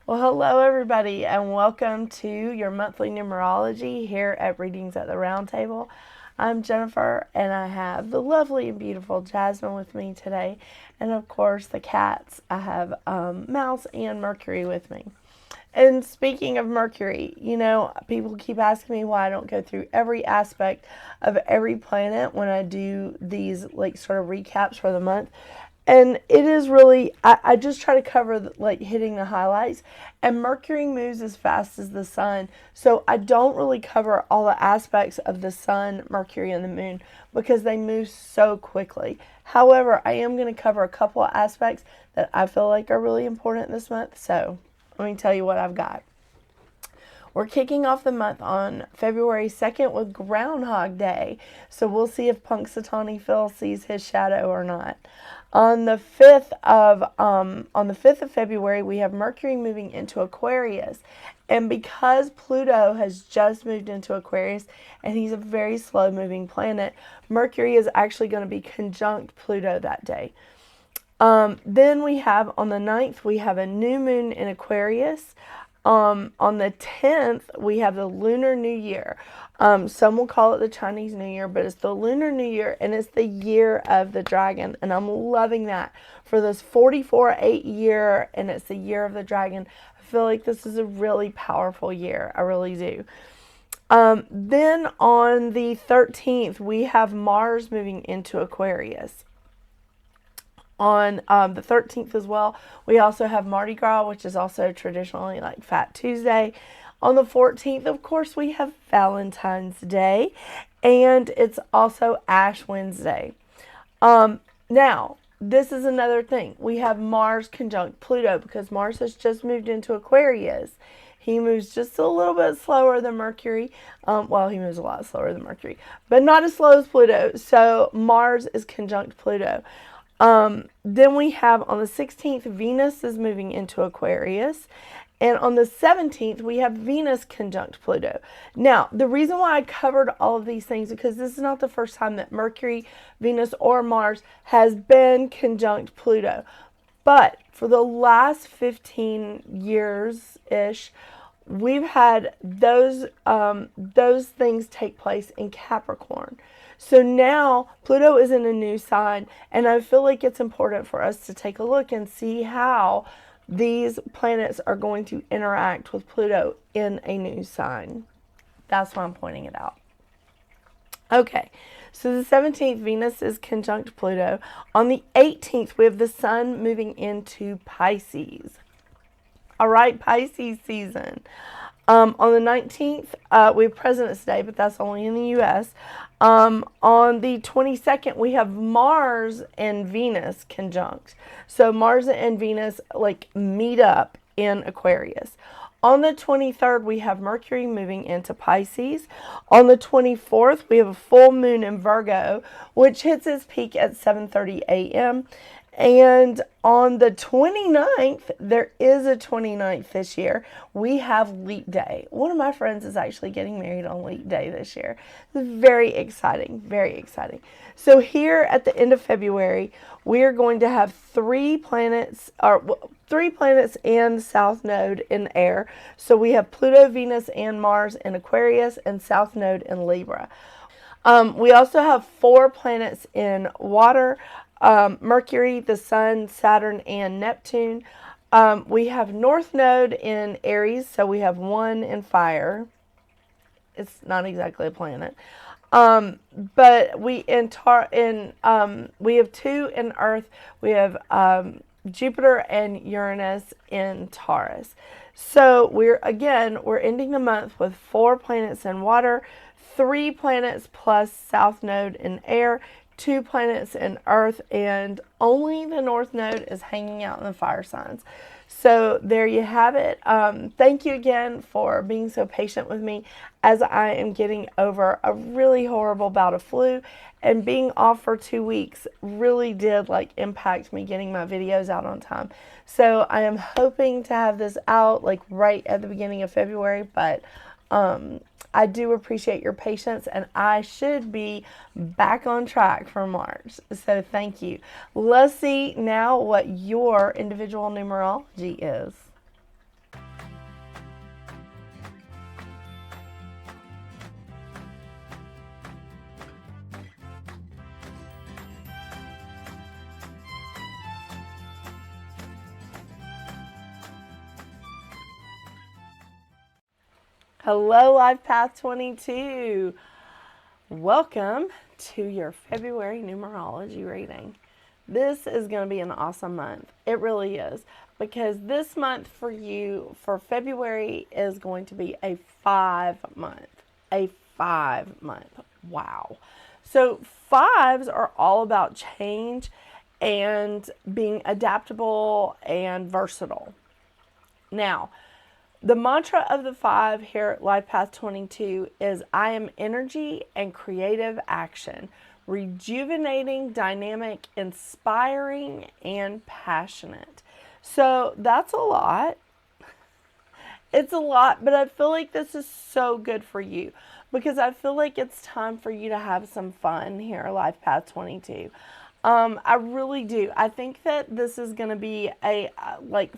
Well, hello everybody, and welcome to your monthly numerology here at Readings at the Round Table. I'm Jennifer, and I have the lovely and beautiful Jasmine with me today, and of course the cats. I have Mouse and Mercury with me. And speaking of Mercury, people keep asking me why I don't go through every aspect of every planet when I do these sort of recaps for the month. And it is really, I just try to cover hitting the highlights. And Mercury moves as fast as the sun. So I don't really cover all the aspects of the sun, Mercury, and the moon because they move so quickly. However, I am going to cover a couple of aspects that I feel like are really important this month. So let me tell you what I've got. We're kicking off the month on February 2nd with Groundhog Day. So we'll see if Punxsutawney Phil sees his shadow or not. On the 5th of February, we have Mercury moving into Aquarius. And because Pluto has just moved into Aquarius and he's a very slow moving planet, Mercury is actually going to be conjunct Pluto that day. Then we have on the 9th, we have a new moon in Aquarius. On the 10th, we have the Lunar New Year. Some will call it the Chinese New Year, but it's the Lunar New Year, and it's the year of the dragon, and I'm loving that. For this 44/8 year, and it's the year of the dragon, I feel like this is a really powerful year. I really do. Then on the 13th, we have Mars moving into Aquarius. On the 13th as well, we also have Mardi Gras, which is also traditionally like Fat Tuesday. On the 14th, of course, we have Valentine's Day, and it's also Ash Wednesday. Now, this is another thing. We have Mars conjunct Pluto because Mars has just moved into Aquarius. He moves just a little bit slower than Mercury. He moves a lot slower than Mercury, but not as slow as Pluto. So Mars is conjunct Pluto. Then we have on the 16th, Venus is moving into Aquarius. And on the 17th, we have Venus conjunct Pluto. Now, the reason why I covered all of these things is because this is not the first time that Mercury, Venus, or Mars has been conjunct Pluto. But for the last 15 years-ish, we've had those things take place in Capricorn. So now Pluto is in a new sign, and I feel like it's important for us to take a look and see how these planets are going to interact with Pluto in a new sign. That's why I'm pointing it out. Okay, so the 17th, Venus is conjunct Pluto. On the 18th, we have the Sun moving into Pisces. All right, Pisces season. On the 19th, we have President's Day, but that's only in the U.S. On the 22nd, we have Mars and Venus conjunct. So Mars and Venus meet up in Aquarius. On the 23rd, we have Mercury moving into Pisces. On the 24th, we have a full moon in Virgo, which hits its peak at 7:30 a.m. And on the 29th, there is a 29th this year. We have Leap Day. One of my friends is actually getting married on Leap Day this year. It's very exciting, very exciting. So here at the end of February, we are going to have three planets and South Node in air. So we have Pluto, Venus, and Mars in Aquarius, and South Node in Libra. We also have 4 planets in water. Mercury, the Sun, Saturn, and Neptune. We have North Node in Aries, so we have 1 in fire. It's not exactly a planet. But we have 2 in Earth. We have Jupiter and Uranus in Taurus. So we're ending the month with 4 planets in water, 3 planets plus South Node in air, 2 planets in Earth, and only the North Node is hanging out in the fire signs. So there you have it. Thank you again for being so patient with me as I am getting over a really horrible bout of flu, and being off for 2 weeks really did impact me getting my videos out on time. So I am hoping to have this out right at the beginning of February, but I do appreciate your patience, and I should be back on track for March. So thank you. Let's see now what your individual numerology is. Hello, Life Path 22. Welcome to your February numerology reading. This is going to be an awesome month. It really is. Because this month for you, for February, is going to be a 5-month. A 5-month. Wow. So 5s are all about change and being adaptable and versatile. Now, the mantra of the 5 here at Life Path 22 is I am energy and creative action, rejuvenating, dynamic, inspiring, and passionate. So that's a lot. It's a lot, but I feel like this is so good for you because I feel like it's time for you to have some fun here at Life Path 22. I really do. I think that this is going to be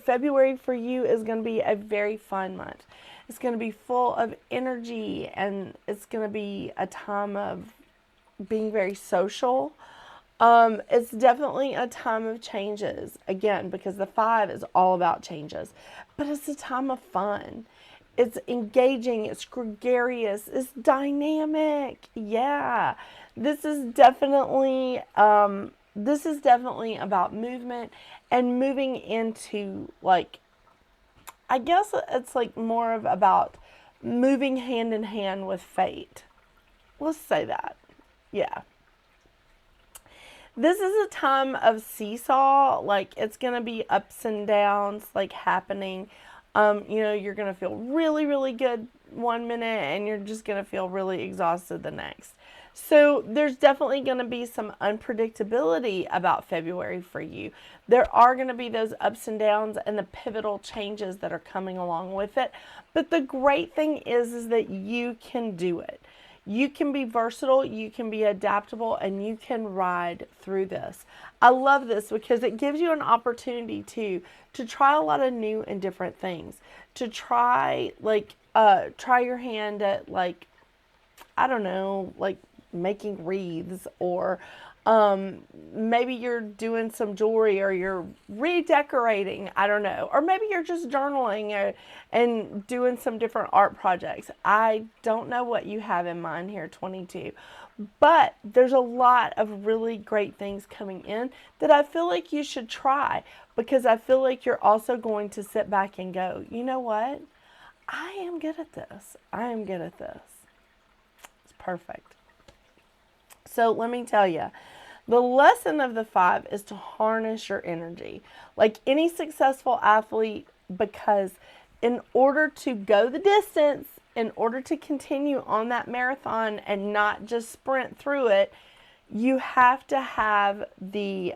February for you is going to be a very fun month. It's going to be full of energy and it's going to be a time of being very social. It's definitely a time of changes, again, because the 5 is all about changes, but it's a time of fun. It's engaging, it's gregarious, it's dynamic. Yeah, this is definitely about movement and moving into, like, I guess it's like more of about moving hand in hand with fate. Let's say that. Yeah. This is a time of seesaw, like it's going to be ups and downs, like happening. You're going to feel really, really good one minute and you're just going to feel really exhausted the next. So there's definitely going to be some unpredictability about February for you. There are going to be those ups and downs and the pivotal changes that are coming along with it. But the great thing is that you can do it. You can be versatile, you can be adaptable, and you can ride through this. I love this because it gives you an opportunity to try a lot of new and different things. To try your hand at, like, I don't know, like making wreaths, or maybe you're doing some jewelry or you're redecorating, I don't know, or maybe you're just journaling and doing some different art projects. I don't know what you have in mind here, 22, but there's a lot of really great things coming in that I feel like you should try, because I feel like you're also going to sit back and go, you know what? I am good at this. I am good at this. It's perfect. So let me tell you, the lesson of the 5 is to harness your energy like any successful athlete, because in order to go the distance, in order to continue on that marathon and not just sprint through it, you have to have the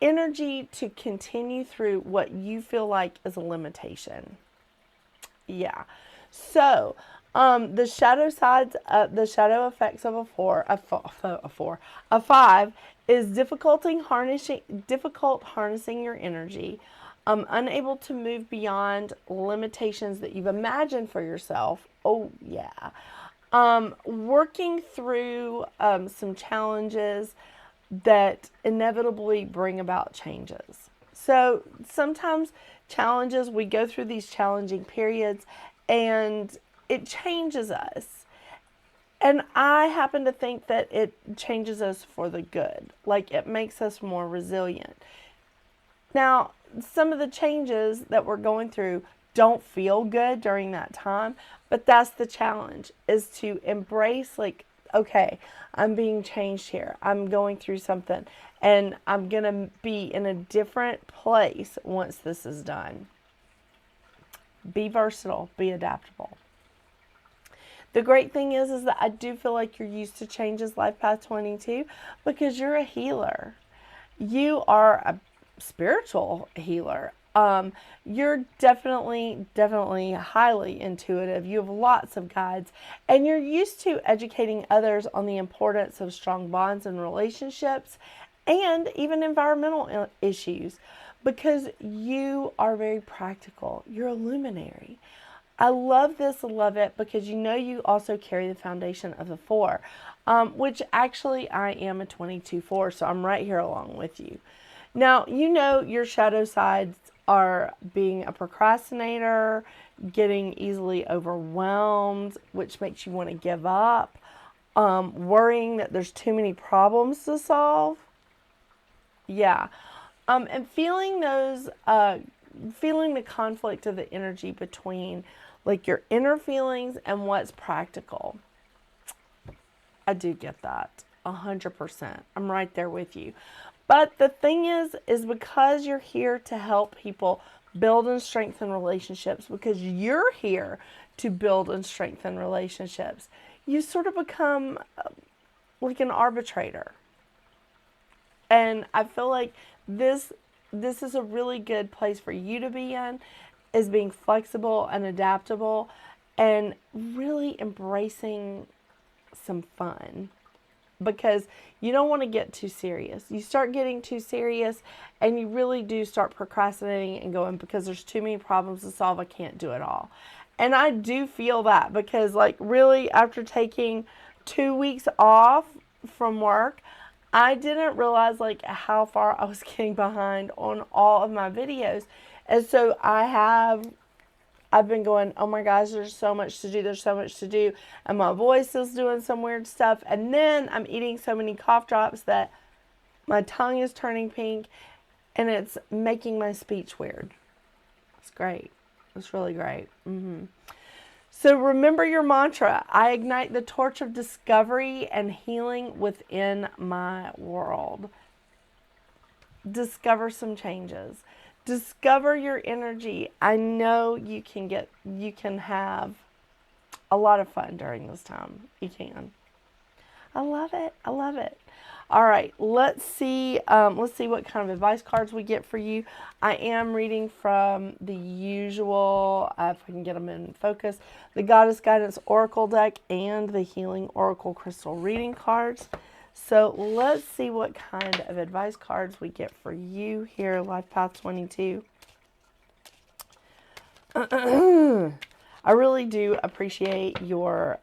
energy to continue through what you feel like is a limitation. Yeah. So, the shadow sides, the shadow effects of a 5 is difficult harnessing your energy, unable to move beyond limitations that you've imagined for yourself. Oh yeah. Working through some challenges that inevitably bring about changes. So sometimes challenges, we go through these challenging periods and it changes us. And I happen to think that it changes us for the good. Like, it makes us more resilient. Now, some of the changes that we're going through don't feel good during that time, but that's the challenge, is to embrace, like, okay, I'm being changed here. I'm going through something and I'm going to be in a different place once this is done. Be versatile, be adaptable. The great thing is that I do feel like you're used to changes, Life Path 22, because you're a healer. You are a spiritual healer. You're definitely highly intuitive. You have lots of guides, and you're used to educating others on the importance of strong bonds and relationships, and even environmental issues, because you are very practical. You're a luminary. I love this, love it, because you also carry the foundation of the 4, which actually I am a 22-4, so I'm right here along with you. Now, your shadow sides are being a procrastinator, getting easily overwhelmed, which makes you want to give up, worrying that there's too many problems to solve. Yeah. And feeling feeling the conflict of the energy between like your inner feelings and what's practical. I do get that 100%. I'm right there with you. But the thing is because you're here to help people build and strengthen relationships, because you're here to build and strengthen relationships, you sort of become like an arbitrator. And I feel like this is a really good place for you to be in, is being flexible and adaptable and really embracing some fun, because you don't want to get too serious. You start getting too serious and you really do start procrastinating and going, because there's too many problems to solve, I can't do it all. And I do feel that, because like really after taking 2 weeks off from work, I didn't realize like how far I was getting behind on all of my videos. And so I've been going, oh my gosh, there's so much to do. There's so much to do. And my voice is doing some weird stuff. And then I'm eating so many cough drops that my tongue is turning pink and it's making my speech weird. It's great. It's really great. So remember your mantra: I ignite the torch of discovery and healing within my world. Discover some changes. Discover your energy. I know you can have a lot of fun during this time. You can. I love it. I love it. All right, let's see what kind of advice cards we get for you. I am reading from the usual, if I can get them in focus, the Goddess Guidance Oracle deck and the Healing Oracle Crystal reading cards. So let's see what kind of advice cards we get for you here, Life Path 22. I really do appreciate your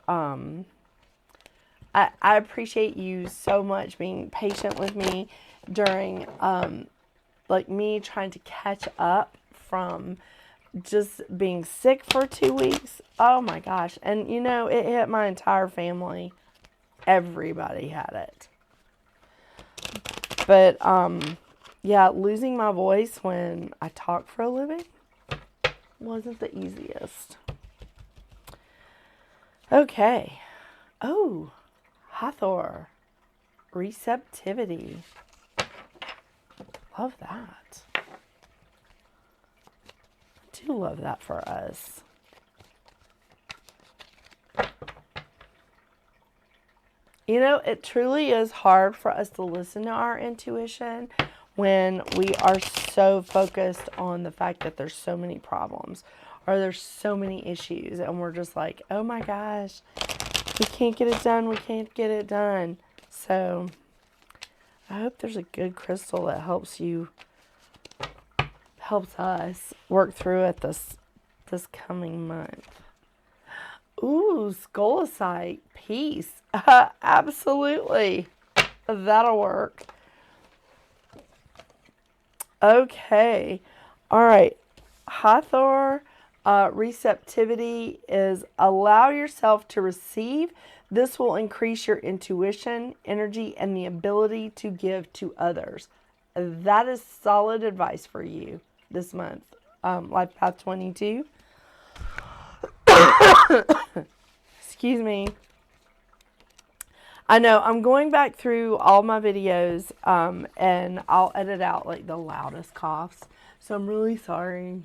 I appreciate you so much being patient with me during like me trying to catch up from just being sick for 2 weeks. Oh my gosh. And you know, it hit my entire family. Everybody had it. But yeah, losing my voice when I talk for a living wasn't the easiest. Okay. Oh, Hathor. Receptivity. Love that. I do love that for us. You know, it truly is hard for us to listen to our intuition when we are so focused on the fact that there's so many problems or there's so many issues, and we're just like, oh my gosh, we can't get it done, we can't get it done. So I hope there's a good crystal that helps us work through it this coming month. Ooh, Skolosite, peace. Absolutely. That'll work. Okay. All right. Hathor, receptivity is allow yourself to receive. This will increase your intuition, energy, and the ability to give to others. That is solid advice for you this month. Life Path 22. Excuse me. I know I'm going back through all my videos and I'll edit out like the loudest coughs. So I'm really sorry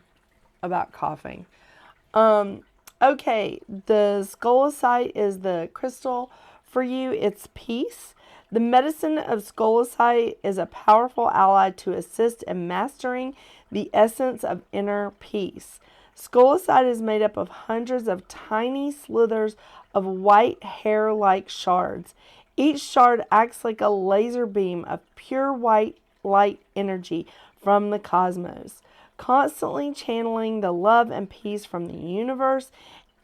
about coughing. Okay, the Skolosite is the crystal for you. It's peace. The medicine of Skolosite is a powerful ally to assist in mastering the essence of inner peace. Skolosite is made up of hundreds of tiny slithers of white hair-like shards. Each shard acts like a laser beam of pure white light energy from the cosmos, constantly channeling the love and peace from the universe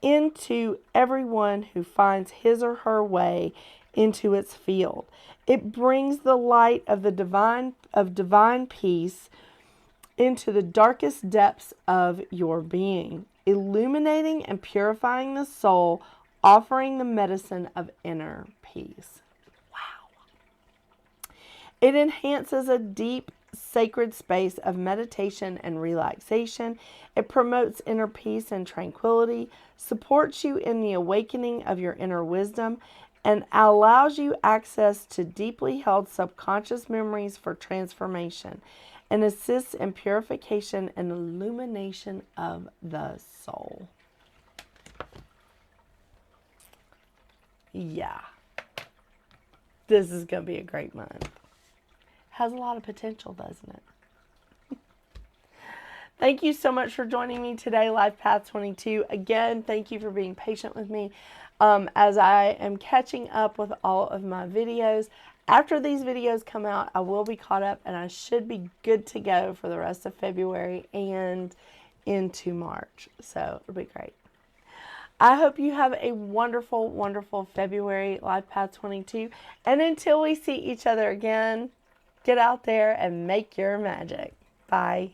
into everyone who finds his or her way into its field. It brings the light of the divine peace into the darkest depths of your being, illuminating and purifying the soul, offering the medicine of inner peace. Wow. It enhances a deep, sacred space of meditation and relaxation. It promotes inner peace and tranquility, supports you in the awakening of your inner wisdom, and allows you access to deeply held subconscious memories for transformation, and assists in purification and illumination of the soul. Yeah. This is going to be a great month. Has a lot of potential, doesn't it? Thank you so much for joining me today, Life Path 22. Again, thank you for being patient with me as I am catching up with all of my videos. After these videos come out, I will be caught up and I should be good to go for the rest of February and into March. So it'll be great. I hope you have a wonderful, wonderful February, Life Path 22. And until we see each other again, get out there and make your magic. Bye.